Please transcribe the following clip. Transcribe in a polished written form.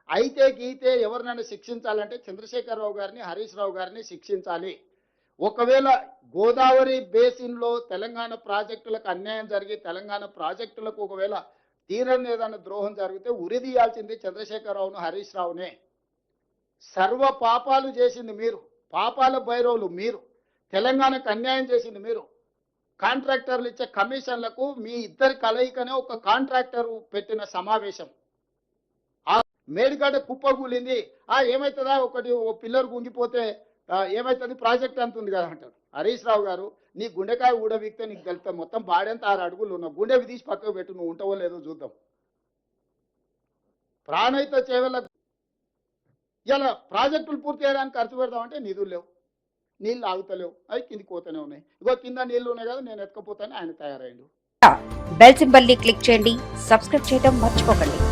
అయితే గీతే ఎవరినైనా శిక్షించాలంటే చంద్రశేఖరరావు గారిని, హరీష్ రావు గారిని శిక్షించాలి. ఒకవేళ గోదావరి బేసిన్లో తెలంగాణ ప్రాజెక్టులకు అన్యాయం జరిగి తెలంగాణ ప్రాజెక్టులకు ఒకవేళ తీరని ఏదైనా ద్రోహం జరిగితే ఉరిదీయాల్సింది చంద్రశేఖరరావును, హరీష్ రావునే. సర్వ పాపాలు చేసింది మీరు, పాపాల భైరవులు మీరు, తెలంగాణకు అన్యాయం చేసింది మీరు. కాంట్రాక్టర్లు ఇచ్చే కమిషన్లకు మీ ఇద్దరి కలయికనే ఒక కాంట్రాక్టర్ పెట్టిన సమావేశం. ఆ మేడిగడ్డ కుప్పగూలింది, ఏమవుతుందా ఒకటి ఓ పిల్లలు గుంగిపోతే ఏమవుతుంది ప్రాజెక్ట్ అంతుంది కదా అంటారు. హరీష్ రావు గారు, నీ గుండెకాయ ఊడబీక్తే నీకు తెలుస్తా, మొత్తం బాడెంత 6 అడుగులు ఉన్నావు, గుండె తీసి పక్కకు పెట్టు, నువ్వు ఉంటావో లేదో చూద్దాం. ప్రాణహిత చేవలకు ఇలా ప్రాజెక్టులు పూర్తి చేయడానికి ఖర్చు పెడదామంటే నిధులు లేవు, నీళ్ళు ఆగుతలేవు, అవి కిందికి పోతూనే ఉన్నాయి. ఇగో కింద నీళ్లు ఉన్నాయి కదా, నేను ఎత్తుకపోతాను, ఆయన తయారైండు. బెల్ సింబల్ ని క్లిక్ చేయండి, సబ్స్క్రైబ్ చేయడం మర్చిపోకండి.